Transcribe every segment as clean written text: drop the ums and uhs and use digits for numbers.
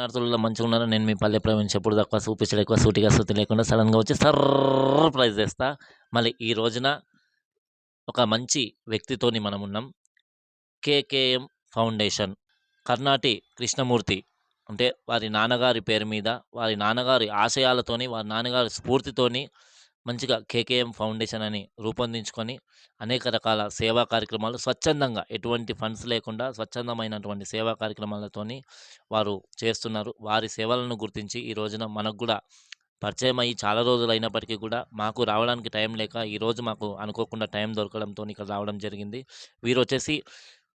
నార్తులలో మంచిగున్నారా? నేను మీ పల్లె ప్రవీణ్. చెప్పుడు తక్కువ, చూపించడం ఎక్కువ, సూటిగా సుత్తి లేకుండా సడన్‌గా వచ్చి సర్ప్రైజ్ చేస్తా. మళ్ళీ ఈ రోజున ఒక మంచి వ్యక్తితోని మనమున్నాం. 'కేకేఎం ఫౌండేషన్' కర్నాటి కృష్ణమూర్తి అంటే వారి నాన్నగారి పేరు మీద, వారి నాన్నగారి ఆశయాలతోని, వారి నాన్నగారి స్ఫూర్తితోని మంచిగా 'కేకేఎం ఫౌండేషన్' అని రూపొందించుకొని అనేక రకాల సేవా కార్యక్రమాలు స్వచ్ఛందంగా ఎటువంటి ఫండ్స్ లేకుండా స్వచ్ఛందమైనటువంటి సేవా కార్యక్రమాలతోని వారు చేస్తున్నారు. వారి సేవలను గుర్తించి ఈ రోజున మనకు గూడా పరిచయం అయ్యి చాలా రోజులైనప్పటికీ కూడా మాకు రావడానికి టైం లేక ఈరోజు మాకు అనుకోకుండా టైం దొరకడంతోని ఇక్కడ రావడం జరిగింది. వీరొచ్చేసి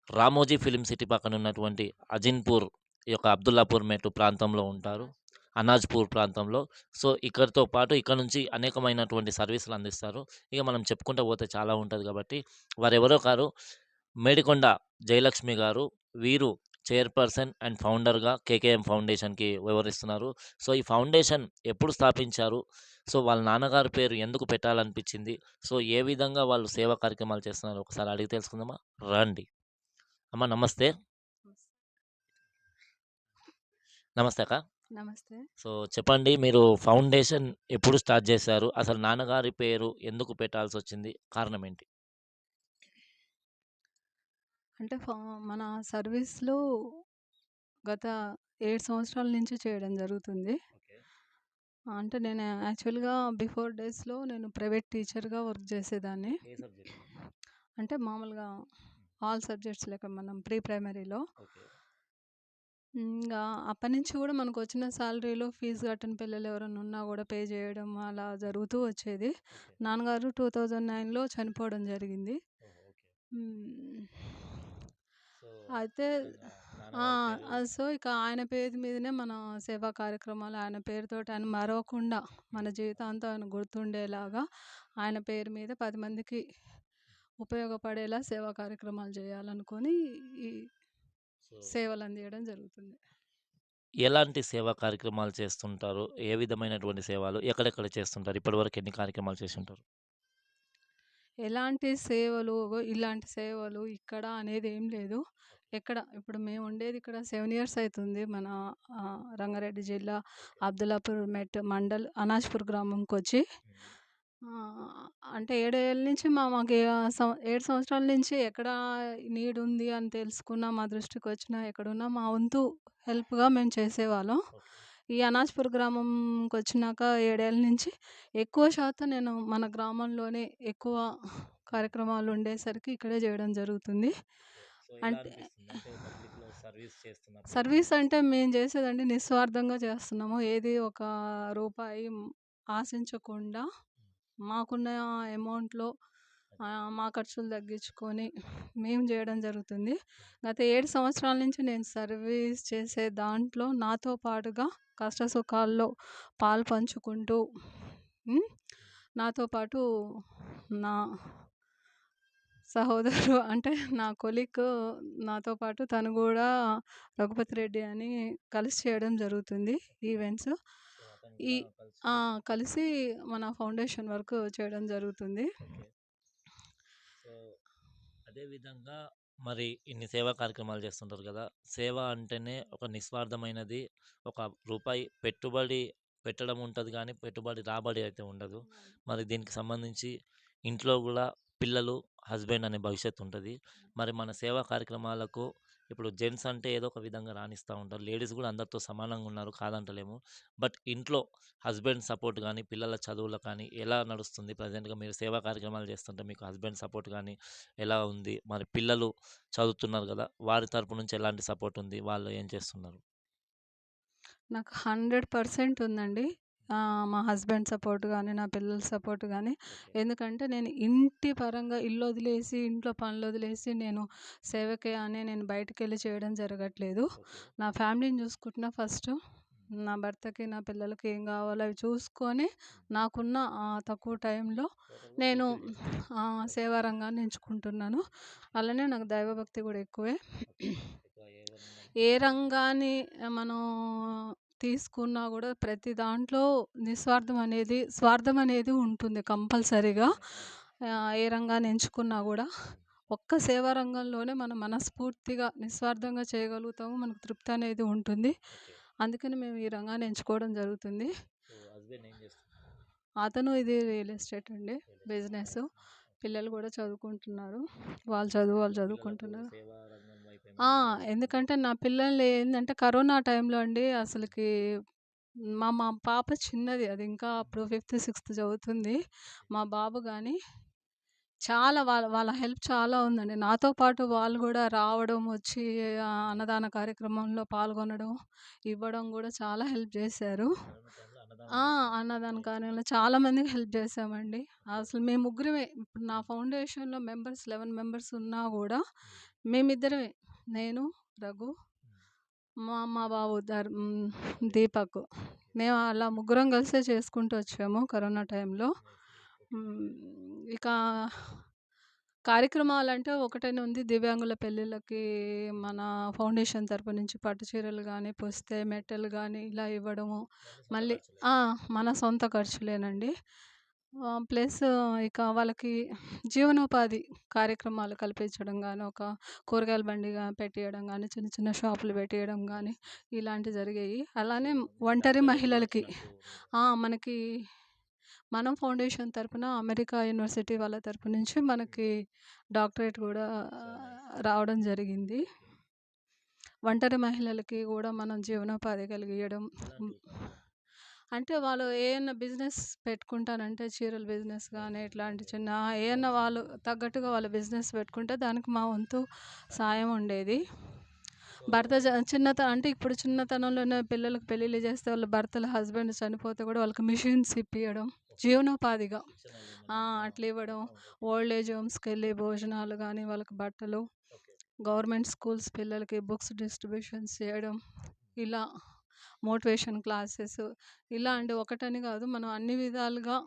రామోజీ ఫిల్మ్ సిటీ పక్కన ఉన్నటువంటి అజిన్పూర్ ఈ యొక్క అబ్దుల్లాపూర్ మెట్టు ప్రాంతంలో ఉంటారు. అనాజ్పూర్ ప్రాంతంలో. సో ఇక్కడితో పాటు ఇక్కడ నుంచి అనేకమైనటువంటి సర్వీసులు అందిస్తారు. ఇక మనం చెప్పుకుంటూ పోతే చాలా ఉంటుంది కాబట్టి వారెవరో కారు మేడికొండ జయలక్ష్మి గారు. వీరు చైర్పర్సన్ అండ్ ఫౌండర్‌గా 'కేకేఎం ఫౌండేషన్‌కి' వ్యవహరిస్తున్నారు. సో ఈ ఫౌండేషన్ ఎప్పుడు స్థాపించారు? సో వాళ్ళ నాన్నగారి పేరు ఎందుకు పెట్టాలనిపించింది? సో ఏ విధంగా వాళ్ళు సేవా కార్యక్రమాలు చేస్తున్నారో ఒకసారి అడిగి తెలుసుకుందామా? రండి. అమ్మ నమస్తే. నమస్తే అక్క. నమస్తే. సో చెప్పండి మీరు ఫౌండేషన్ ఎప్పుడు స్టార్ట్ చేశారు? అసలు నాన్నగారి పేరు ఎందుకు పెట్టాల్సొచ్చింది? కారణం ఏంటి? అంటే మన సర్వీస్‌లో గత 7 సంవత్సరాల నుంచి చేయడం జరుగుతుంది. ఓకే. అంటే నేను యాక్చువల్‌గా బిఫోర్ డేస్‌లో నేను ప్రైవేట్ టీచర్‌గా వర్క్ చేసేదాన్ని. ఏ సబ్జెక్ట్? అంటే మామూలుగా ఆల్ సబ్జెక్ట్స్ లెక్క మనం ప్రీ ప్రైమరీలో. ఓకే. ఇంగా అప్పటినుంచి కూడా మనకొచ్చిన సాలరీలో ఫీజు కట్టని పిల్లలు ఎవరైనా ఉన్నా కూడా పే చేయడం అలా జరుగుతూ వచ్చేది. ఓకే. నాన్నగారు 2009లో చనిపోవడం జరిగింది. ఓహో! ఓకే. హ్మ్. సో అయితే ఈ రోజున నాన్నగారి పేరు సో, ఇక ఆయన పేరు మీదనే మన సేవా కార్యక్రమాలు ఆయన పేరుతోటి ఆయన మరవకుండా మన జీవితాంతం ఆయన గుర్తుండేలాగా ఆయన పేరు మీద 10 మందికి ఉపయోగపడేలా సేవా కార్యక్రమాలు చేయాలనుకొని ఈ సో సేవలు అందియడం జరుగుతుంది. ఎలాంటి సేవా కార్యక్రమాలు చేస్తుంటారు? ఏ విధమైనటువంటి సేవలు? ఎక్కడెక్కడ చేస్తుంటారు? ఇప్పటివరకు ఎన్ని కార్యక్రమాలు చేసుంటారు? ఎలాంటి సేవలు, ఇలాంటి సేవలు ఇక్కడ అనేది ఏం లేదు. ఎక్కడ ఇప్పుడు మేము ఉండేది ఇక్కడ 7 ఇయర్స్ అయితుంది. మన రంగారెడ్డి జిల్లా ఓకే. అబ్దుల్లాపూర్ మెట్ మండల్ అనాజ్‌పూర్ గ్రామంకొచ్చి. అంటే 7 ఏళ్ల నుంచి మాకు 7 సంవత్సరాల నుంచి ఎక్కడ నీడ్ ఉంది అని తెలుసుకున్నా, మా దృష్టికొచ్చినా, ఎక్కడున్నా మా వంతు హెల్ప్‌గా మేము చేసేవాళ్ళం. ఓకే. ఈ అనాజ్‌పూర్ గ్రామంకొచ్చినాక 7 ఏళ్ల నుంచి ఎక్కువ శాతం నేను మన గ్రామంలోనే ఎక్కువ కార్యక్రమాలు ఉండేసరికి ఇక్కడే చేయడం జరుగుతుంది. ఓకే. సో ఎలా అంటే అనిపిస్తుంది? అంటే పబ్లిక్‌లో సర్వీస్ చేస్తున్నప్పుడు సర్వీస్ అంటే మేము చేసేదండి నిస్వార్థంగా చేస్తున్నాము. ఏది ఒక రూపాయి ఆశించకుండా హ్మ్. మాకున్న అమౌంట్‌లో అదే. మా ఖర్చులు తగ్గించుకొని మేము చేయడం జరుగుతుంది. హ్మ్. గత 7 సంవత్సరాల నుంచి నేను సర్వీస్ చేసే దాంట్లో నాతో పాటుగా కష్ట సుఖాల్లో పాలు పంచుకుంటూ హ్మ్. హ్మ్. నాతో పాటు నా సహోదరుడు అంటే నా కొలీగ్ నాతో పాటు తను గూడా రఘుపతి రెడ్డి అని కలిసి చేయడం జరుగుతుంది ఈవెంట్స్. సో అతను ఈ గూడా కలిసి ఆ! చేస్తుంటారు. కలిసి మన ఫౌండేషన్ వర్క్ చేయడం జరుగుతుంది. ఓకే. సో అదే విధంగా మరి ఇన్ని సేవా కార్యక్రమాలు చేస్తుంటారు కదా! సేవ అంటేనే ఒక నిస్వార్థమైనది. ఒక రూపాయి పెట్టుబడి పెట్టడం ఉంటది గానీ, పెట్టుబడి రాబడి అయితే ఉండదు. మరి దీనికి సంబంధించి ఇంట్లో గూడా పిల్లలు, హస్బెండ్ అనే భవిష్యత్తు ఉంటది. మరి మన సేవా కార్యక్రమాలకు ఇప్పుడు జెంట్స్ అంటే ఏదో ఒక విధంగా రాణిస్తా ఉంటారు. లేడీస్ గూడా అందరితో సమానంగా ఉన్నారు కాదంటలేము. బట్ ఇంట్లో హస్బెండ్ సపోర్ట్ గానీ, పిల్లల చదువులకు కానీ ఎలా నడుస్తుంది? ప్రెజెంట్‌గా మీరు సేవా కార్యక్రమాలు చేస్తుంటే మీకు హస్బెండ్ సపోర్ట్ గానీ ఎలా ఉంది? మరి పిల్లలు చదువుతున్నారు గదా! వారి తరపు నుంచి ఎలాంటి సపోర్ట్ ఉంది? వాళ్ళు ఏం చేస్తున్నారు? నాకు 100% ఉందండి. మా హస్బెండ్ సపోర్ట్ గాని, నా పిల్లల సపోర్ట్ గాని. ఓకే. ఎందుకంటే నేను ఇంటి పరంగా ఇల్లొదిలేసి, ఇంట్లో పనులొదిలేసి నేను సేవకే అని నేను బయటికెళ్ళి చేయడం జరగట్లేదు. ఓకే. నా ఫ్యామిలీని చూసుకుంటున్నా ఫస్టు. హ్మ్. నా భర్తకి, నా పిల్లలకి ఏం కావాలో అవి చూసుకొని, హ్మ్. నాకున్న తక్కువ టైంలో టోటల్‌గా నేను ఫుల్‌ఫిల్ చేస్తున్నారు. ఓకే. సేవా రంగాన్ని ఎంచుకుంటున్నాను. అలానే నాకు దైవభక్తి కూడా ఎక్కువే. ఓకే. ఎక్కువ ఏ ఏ రంగంలో రంగాన్ని మనం తీసుకున్నా గూడా ప్రతి దాంట్లో స్వార్థం అనేది ఉంటుంది కంపల్సరీగా. అవును. అవును. ఏ రంగాన్ని ఎంచుకున్నా గూడా హ్మ్. ఒక్క సేవా రంగంలోనే మనం మనస్ఫూర్తిగా నిస్వార్థంగా చేయగలుగుతాము. మనకు తృప్తి అనేది ఉంటుంది. ఓకే. అందుకని మేము ఈ రంగాన్ని ఎంచుకోవడం జరుగుతుంది. సో, హస్బెండ్ ఏం చేస్తున్నారు? అతను ఇది రియల్ ఎస్టేట్ అండి. బిజినెస్. పిల్లలు కూడా చదువుకుంటున్నారు. వాళ్ళ చదువు వాళ్ళు పిల్లలకు చదువుకుంటున్నారు. సేవా రంగం వైపు ఆ! ఏమైనా ఆలోచిస్తున్నారా? ఎందుకంటే నా పిల్లలు ఏందంటే కరోనా టైంలో అండి అసలకి మా మా పాప చిన్నది. అది ఇంకా అప్పుడు ఫిఫ్త్, సిక్స్త్ చదువుతుంది. మా బాబు గాని చాలా వాళ్ళ వాళ్ళ హెల్ప్ చాలా ఉందండి. నాతో పాటు వాళ్ళు గూడా రావడం, వచ్చి అన్నదాన కార్యక్రమంలో పాల్గొనడం, ఇవ్వడం గూడా చాలా హెల్ప్ జేశారు. కరోనా టైంలో అన్నదానం ఆ! చేసినారు. అన్నదాన చాలా కార్యంలో ఎక్సలెంట్. చాలా మందికి హెల్ప్ జేశామండి. అసలు మేము ముగ్గురమే. ఇప్పుడు నా ఫౌండేషన్‌లో మెంబర్స్ 11 మెంబర్స్ ఉన్నా గూడా హ్మ్. మేమిద్దరమే. నేను, రఘు, హ్మ్. మా బాబు ఓకే. దీపక్. ఓకే. మేము అలా ముగ్గురం కలిసే చేసుకుంటూ వచ్చాము కరోనా టైంలో. నైస్. నైస్. ఓకే. ఇక కార్యక్రమాలంటే ఒకటేనే ఉంది. దివ్యాంగుల పెళ్ళిళ్ళకి మన ఫౌండేషన్ తరపు నుంచి పట్టు చీరలు గానీ, పుస్తే, మెట్టెలు గానీ ఇలా ఇవ్వడము. ఇవన్నీ సొంత మళ్ళీ ఖర్చులే. ఆ! మన సొంత ఖర్చులేనండి. ప్లస్ ఇక వాళ్ళకి జీవనోపాధి కార్యక్రమాలు కల్పించడం గానీ, ఒక కూరగాయల బండిగా పెట్టియడం గానీ, చిన్న చిన్న షాపులు పెట్టియడం గానీ, నైస్. నైస్. ఇలాంటివి జరిగాయి. సో, అలానే మీకు ఒంటరి డాక్టరేట్ గూడా మహిళలకి వచ్చినట్టు మీరు. మనకి మనం ఫౌండేషన్ తరపున అమెరికా యూనివర్సిటీ వాళ్ళ తరపు నుంచి హ్మ్. మనకి డాక్టరేట్ గూడా సో నైస్. రావడం జరిగింది. ఓకే. ఒంటరి మహిళలకి గూడా మనం జీవనోపాధి కలిగియడం. హ్మ్. ఎలాంటి ఉపాధి? అంటే వాళ్ళు ఏయన్నా బిజినెస్ పెట్టుకుంటానంటే చీరల బిజినెస్ గానీ, ఓకే. ఇట్లాంటి ఓకే. చిన్న ఏయన్నా నైస్. వాళ్ళు తగ్గట్టుగా వాళ్ళ బిజినెస్ పెట్టుకుంటే దానికి మా వంతు సాయం ఉండేది. సో, భర్త అంటే ఇప్పుడు చిన్నతనంలోనే పిల్లలకి పెళ్ళిళ్ళు చేస్తే వాళ్ళ భర్తలు, హస్బెండ్ చనిపోతే గూడా వాళ్ళకి మిషన్స్ ఇప్పియడం. ఓకే. జీవనోపాధిగా. శిక్షణలేమన్నా అట్లా ఇవ్వడం. అవును. ఓకే. ఓల్డ్ ఏజ్ హోమ్స్‌కెళ్ళి భోజనాలు గానీ, వాళ్ళకి బట్టలు, ఓకే. గవర్నమెంట్ స్కూల్స్ పిల్లలకి బుక్స్ డిస్ట్రిబ్యూషన్స్ చేయడం. హ్మ్. ఇలా మోటివేషన్ క్లాసెస్ ఇలా అండి. నైస్. ఒకటని గాదు. మనం అన్ని విధాలుగా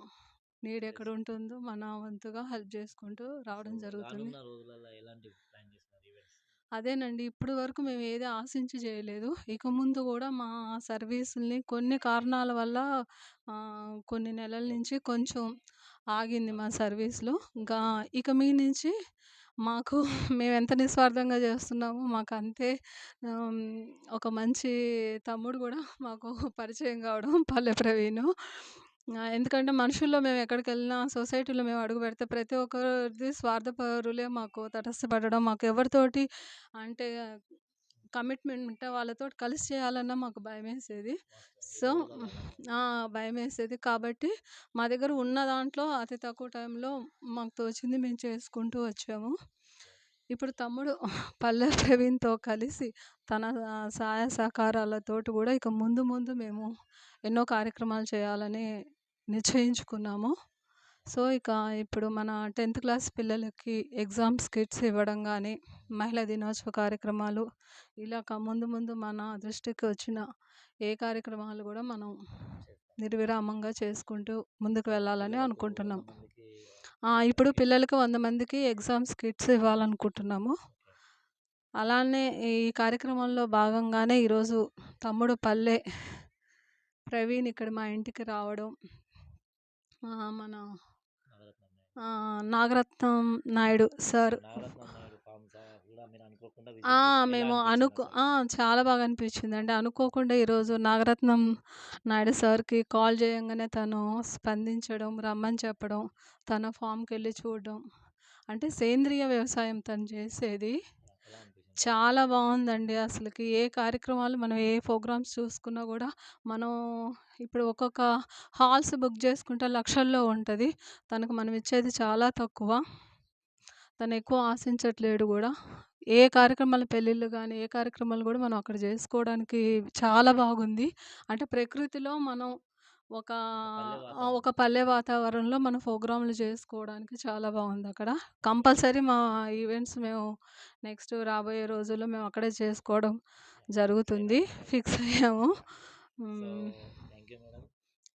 నీడ్ ఎక్కడ చేస్తున్నారు. ఉంటుందో మన వంతుగా హెల్ప్ చేసుకుంటూ సో, రావడం జరుగుతుంది. రానున్న రోజులలో ఎలాంటివి ప్లాన్ చేస్తున్నారు ఈవెంట్స్? అదేనండి. ఇప్పటి వరకు మేము ఏది ఆశించి చేయలేదు. ఇక ముందు గూడా మా సర్వీసుల్ని కొన్ని కారణాల వల్ల కొన్ని నెలల ఓకే. నుంచి కొంచెం ఆగింది మా సర్వీస్‌లు. ఇంకా ఓకే. ఇక మీ నుంచి మాకు మేమెంత నిస్వార్థంగా చేస్తున్నామో మాకంతే ఆహ్, ఒక మంచి తమ్ముడు గూడా మాకు పరిచయం కావడం పల్లె ప్రవీణు. ఎందుకంటే మనుషుల్లో మేము ఎక్కడికెళ్ళినా సొసైటీలో మేము అడుగుపెడితే ప్రతి ఒక్కరిది స్వార్థపరులే మాకు తటస్థపడడం, మాకెవరితోటి అంటే కమిట్మెంట్ ఉంటే వాళ్ళతోటి కలిసి చేయాలన్నా మాకు భయమేసేది. వాస్తవం. ఈ సో రోజులలో అలానే ఉంది. భయమేసేది. కాబట్టి మా దగ్గర ఉన్న దాంట్లో అతి తక్కువ టైంలో మాకు తోచింది మేము చేసుకుంటూ వచ్చాము. ఓకే. ఇప్పుడు తమ్ముడు పల్లె ప్రవీణ్‌తో కలిసి తన సహాయ సహకారాలతోటి గూడా ఇక ముందు ముందు మేము ఎన్నో కార్యక్రమాలు చేయాలని నిశ్చయించుకున్నాము. సో, ఇక ఇప్పుడు మన 10థ్ క్లాస్ పిల్లలకి ఎగ్జామ్స్ కిట్స్ ఇవ్వడం గానీ, హ్మ్. మహిళా దినోత్సవ కార్యక్రమాలు ఇలా ముందు ముందు మన దృష్టికి వచ్చిన ఏ కార్యక్రమాలు గూడా మనం చేస్తారు. నిర్విరామంగా చేసుకుంటూ ముందుకు సో, వెళ్ళాలని పిల్లలకు 100 అనుకుంటున్నాం. మందికి ఇప్పుడు కిట్స్. పిల్లలకి 100 మందికి ఎగ్జామ్స్ కిట్స్ ఇవ్వాలనుకుంటున్నాము. ఓకే. అలానే ఈ కార్యక్రమంలో భాగంగానే ఈరోజు తమ్ముడు పల్లె ప్రవీణ్ ఇక్కడ మా ఇంటికి రావడం. మన Navaratnam Naidu. Nagaratnam Naidu so, sir. Nagaratnam Naidu farms కూడా మీరు అనుకోకుండా ఆ! విజిట్ చేసి ఎలా మేము అనిపించింది అసలు? చాలా బాగా అనిపించిందండి. అనుకోకుండా ఈరోజు నాగరత్నం నాయుడు సార్‌కి కాల్ చేయంగానే తను స్పందించడం, రమ్మని చెప్పడం, తన ఫామ్‌కెళ్ళి చూడడం. అంటే సేంద్రియ వ్యవసాయం తను చేసేది. ఎలా అనిపించింది సార్? చాలా బావుందండి. అసలకి ఏ కార్యక్రమాలు మనం ఏ ప్రోగ్రామ్స్ చూసుకున్నా గూడా, మనం ఇప్పుడు ఒక్కొక్క హాల్స్ బుక్ చేసుకుంటే లక్షల్లో ఉంటది. తనకు మనం ఇచ్చేది చాలా తక్కువ. తను ఎక్కువ ఆశించట్లేడు గూడా. ఏ కార్యక్రమాలు పెళ్ళిళ్ళు గానీ, ఏ కార్యక్రమాలు గూడా మనం అక్కడ జేసుకోవడానికి చాలా బాగుంది. అంటే ప్రకృతిలో మనం ఒక ఒక పల్లె ఒక వాతావరణం. పల్లె వాతావరణంలో మన ప్రోగ్రామ్‌లు చేసుకోవడానికి చాలా బావుందక్కడ. కంపల్సరీ మా ఈవెంట్స్ మేము నెక్స్ట్ రాబోయే రోజుల్లో మేము అక్కడే చేసుకోవడం ఫిక్స్ జరుగుతుంది. అయినారా మేడం? ఫిక్స్ అయ్యాము. So, hmm. Thank you madam.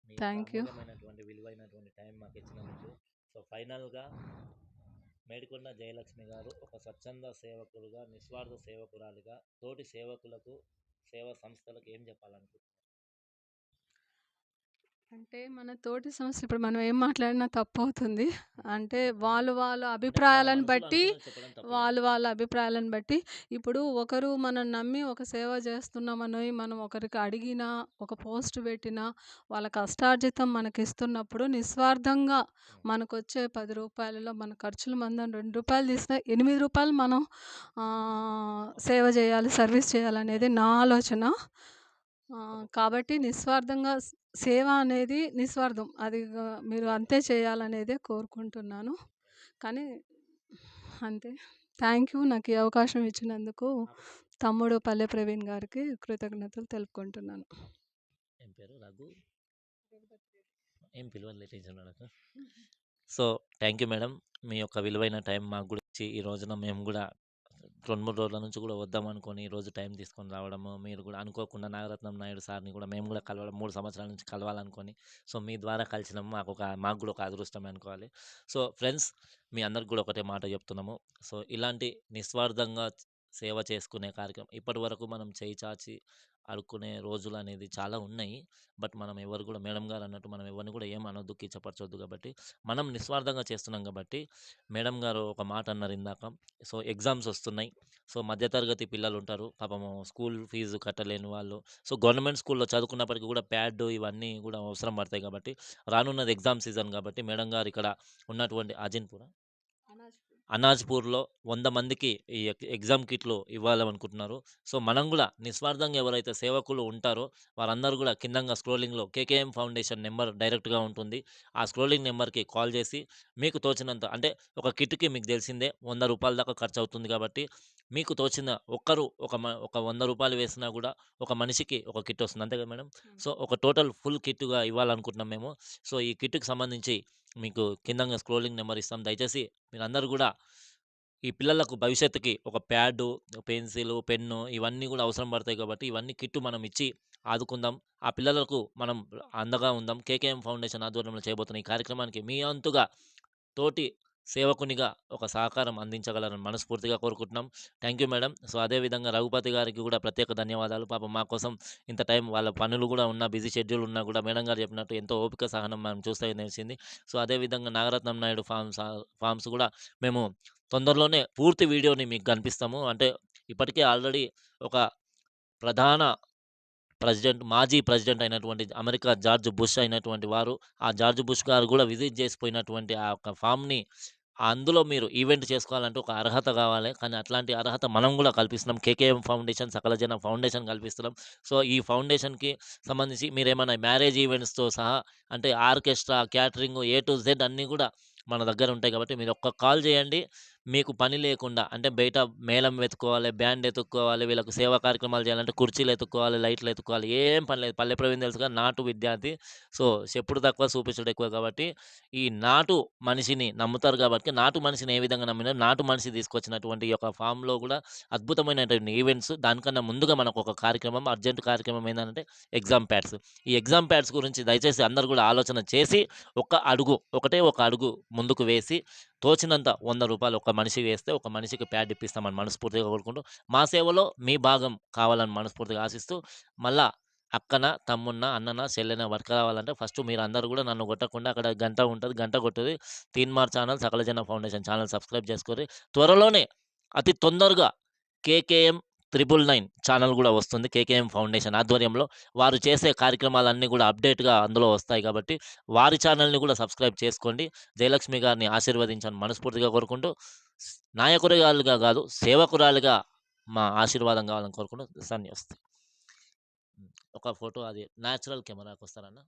మీ యొక్క థ్యాంక్ యూ. అమూల్యమైనటువంటి, విలువైనటువంటి టైం మాకిచ్చినందుకు. సో, ఫైనల్‌గా మేడికొండ జయలక్ష్మి గారు ఒక స్వచ్ఛంద సేవకులుగా, నిస్వార్థ సేవకురాలిగా, తోటి సేవకులకు, సేవా సంస్థలకు ఏం చెప్పాలనుకుంటున్నారు? అంటే మన తోటి సంస్థ ఇప్పుడు మనం ఏం మాట్లాడినా తప్పవుతుంది. అంటే వాళ్ళ అంటే మన అభిప్రాయాలను మనసులో బట్టి అనుకున్నది చెప్పడం తప్పు కాదు. వాళ్ళ అభిప్రాయాలను బట్టి ఇప్పుడు ఒకరు మనం నమ్మి ఒక సేవ చేస్తున్నామని మనం ఒకరికి అడిగినా, ఒక పోస్ట్ పెట్టినా, వాళ్ళ కష్టార్జితం మనకిస్తున్నప్పుడు నిస్వార్థంగా హ్మ్. మనకొచ్చే రూ. 10లో మన ఖర్చులు మనం రూ. 2 తీసినా రూ. 8 మనం ఓకే. సేవ చేయాలి, సర్వీస్ చేయాలనేది రైట్. నా ఆలోచన. ఓకే. కాబట్టి నిస్వార్థంగా సేవ అనేది నిస్వార్థం. అది మీరు రైట్. అంతే చేయాలనేదే కోరుకుంటున్నాను. కానీ అంతే. Thank you. నాకు ఈ అవకాశం ఇచ్చినందుకు ఆపండి. తమ్ముడు పల్లె ప్రవీణ్ గారికి కృతజ్ఞతలు తెలుపుకుంటున్నాను. ఏం పేరు? రఘు? ఏం పిలవలే టెన్షన్ పడకు. So, thank you madam. మీ యొక్క విలువైన టైం మాకు గూడా ఇచ్చి, ఈ రోజున మేము గూడా 2, 3 రోజుల నుంచి గూడా వద్దామనుకోని, ఈరోజు టైం తీసుకొని రావడము, మీరు గూడా అనుకోకుండా నాగరత్నం నాయుడు సార్‌ని గూడా మేము గూడా కలవడం 3 సంవత్సరాల నుంచి కలవాలనుకోని, సో, మీ ద్వారా కలిసినాము. మాకు గూడా ఒక అదృష్టమే అనుకోవాలి. సో, ఫ్రెండ్స్ మీ అందరికి గూడా ఒకటే మాట చెప్తున్నాము. సో, ఇలాంటి నిస్వార్థంగా సేవ చేసుకునే కార్యక్రమం ఇప్పటివరకు మనం చేయి చాచి అడుక్కునే రోజులనేది చాలా ఉన్నాయి. బట్ మనం ఎవరు గూడా మేడం గారు అన్నట్టు మనం ఎవరిని గూడా ఏం అనొద్దు, కించపరచొద్దు గాబట్టి, మనం నిస్వార్థంగా చేస్తున్నాం గాబట్టి, మేడం గారు ఒక మాట అన్నారు ఇందాక. సో, ఎగ్జామ్స్ ఒస్తున్నాయి. సో, మధ్య తరగతి పిల్లలుంటారు. పాపము స్కూల్ ఫీజు కట్టలేని వాళ్ళు. సో, గవర్నమెంట్ స్కూల్‌లో చదువుకున్నప్పటికి గూడా ప్యాడ్ ఇవన్నీ గూడా అవసరం పడతాయి గాబట్టి, రానున్నది ఎగ్జామ్ సీజన్ గాబట్టి, మేడం గారు ఇక్కడ ఉన్నటువంటి అజిన్‌పూరా? అనాజ్‌పూర్‌లో 100 మందికి ఈ ఎగ్జామ్ కిట్లు ఇవ్వాలనుకుంటున్నారు. సో, మనం గూడా నిస్వార్థంగా ఎవరైతే సేవకులు ఉంటారో వారందరూ గూడా కిందంగా స్క్రోలింగ్‌లో కేకేఎం ఫౌండేషన్ నెంబర్ డైరెక్ట్‌గా ఉంటుంది. ఆ స్క్రోలింగ్ నెంబర్‌కి కాల్ చేసి మీకు తోచినంత అంటే ఒక కిట్‌కి మీకు తెలిసిందే రూ. 100 దాకా ఖర్చవుతుంది కాబట్టి, మీకు తోచిన ఒక రూ. 100 వేసినా గూడా ఒక మనిషికి ఒక కిట్ వస్తుంది. అంతే కదా మేడం? సో, ఒక టోటల్ ఫుల్ కిట్‌గా ఇవ్వాలనుకుంటున్నాం మేము. సో, ఈ కిట్‌కి సంబంధించి మీకు కిందంగా స్క్రోలింగ్ నెంబర్ ఇస్తాం. దయచేసి మీరందరూ గూడా ఈ పిల్లలకు భవిష్యత్తుకి ఒక ప్యాడు, పెన్సిలు, పెన్ను ఇవన్నీ గూడా అవసరం పడతాయి కాబట్టి, ఇవన్నీ కిట్ మనం ఇచ్చి ఆదుకుందాం. ఆ పిల్లలకు మనం అండగా ఉందాం. కేకేఎం ఫౌండేషన్ ఆధ్వర్యంలో చేయబోతున్న ఈ కార్యక్రమానికి మీ వంతుగా తోటి సేవకునిగా ఒక సహకారం అందించగలరని మనస్ఫూర్తిగా కోరుకుంటున్నాం. Thank you madam. సో, అదే విధంగా రఘుపతి గారికి గూడా ప్రత్యేక ధన్యవాదాలు. పాపం మా కోసం ఇంత టైం వాళ్ళ పనులు గూడా ఉన్నా, బిజీ షెడ్యూల్ ఉన్నా గూడా మేడం గారు చెప్పినట్టు ఎంతో ఓపిక, సహనం మనం చూస్తే తెలిసింది. సో, అదే విధంగా నాగరత్నం నాయుడు ఫార్మ్స్ గూడా మేము తొందరలోనే పూర్తి వీడియోని మీకు కనిపిస్తాము. అంటే ఇప్పటికే ఆల్రెడీ ఒక ప్రధాన మాజీ ప్రెసిడెంట్ అయినటువంటి అమెరికా జార్జ్ బుష్ అయినటువంటి వారు, ఆ జార్జ్ బుష్ గారు గూడా విజిట్ చేసిపోయినటువంటి ఆ యొక్క ఫామ్‌ని అందులో మీరు ఈవెంట్ చేసుకోవాలంటే ఒక అర్హత కావాలి. కానీ అట్లాంటి అర్హత మనం గూడా కల్పిస్తున్నాం. కేకేఎం ఫౌండేషన్, సకల జన ఫౌండేషన్ కల్పిస్తున్నాం. సో, ఈ ఫౌండేషన్‌కి సంబంధించి మీరేమన్నా మ్యారేజ్ ఈవెంట్స్‌తో సహా అంటే orchestra, catering A to Z అన్నీ గూడా మన దగ్గర ఉంటాయి కాబట్టి మీరు ఒక్క కాల్ చేయండి. మీకు పని లేకుండా అంటే బయట మేళం వెతుక్కోవాలి, బ్యాండ్ ఎతుక్కోవాలి, వీళ్ళకి సేవా కార్యక్రమాలు చేయాలంటే కుర్చీలు ఎతుక్కోవాలి, లైట్లు ఎతుక్కోవాలి. ఏం పని లేదు. పల్లె ప్రవీణ్ తెలుసుగా నాటు విద్యార్థి. సో, చెప్పుడు తక్కువ చూపించుడు ఎక్కువ కాబట్టి, ఈ నాటు మనిషిని నమ్ముతారు కాబట్టి, నాటు మనిషిని ఏ విధంగా నమ్మినారో నాటు మనిషి తీసుకొచ్చినటువంటి ఈ యొక్క ఫామ్‌లో గూడా అద్భుతమైనటువంటి ఈవెంట్స్. దానికన్నా ముందుగా మనకొక కార్యక్రమం, అర్జెంట్ కార్యక్రమం ఏందంటే ఎగ్జామ్ ప్యాడ్స్. ఈ ఎగ్జామ్ ప్యాడ్స్ గురించి దయచేసి అందరూ గూడా ఆలోచన చేసి, ఒకటే ఒక అడుగు ముందుకు వేసి తోచినంత రూ. 100 ఒక మనిషికి వేస్తే, ఒక మనిషికి ప్యాడ్ ఇప్పిస్తామని మనస్ఫూర్తిగా కోరుకుంటూ, మా సేవలో మీ భాగం కావాలని మనస్ఫూర్తిగా ఆశిస్తూ, మళ్ళా అక్కన, తమ్మున్న, అన్నన, చెల్లెన వర్క్ రావాలంటే ఫస్ట్ మీరందరూ గూడా నన్ను కొట్టకుండా అక్కడ గంట ఉంటది. గంట కొట్టుర్రి. తీన్మార్ ఛానల్, సకల జన ఫౌండేషన్ ఛానల్ సబ్స్క్రైబ్ చేసుకోర్రి. త్వరలోనే అతి తొందరగా కేకేఎం 999 ఛానల్ గూడా వస్తుంది. కేకేఎం ఫౌండేషన్ ఆధ్వర్యంలో. వారు చేసే కార్యక్రమాలన్నీ గూడా అప్‌డేట్‌గా అందులో వస్తాయి కాబట్టి, వారి ఛానల్‌ని గూడా సబ్స్క్రైబ్ చేసుకోండి. జయలక్ష్మి గారిని ఆశీర్వదించమని మనస్ఫూర్తిగా కోరుకుంటూ, నాయకురాలుగా గాదు, సేవకురాలిగా మా ఆశీర్వాదం కావాలని కోరుకుంటూ సన్యస్తి. ఒక ఫోటో అది నేచురల్ కెమెరాకొస్తారన్న.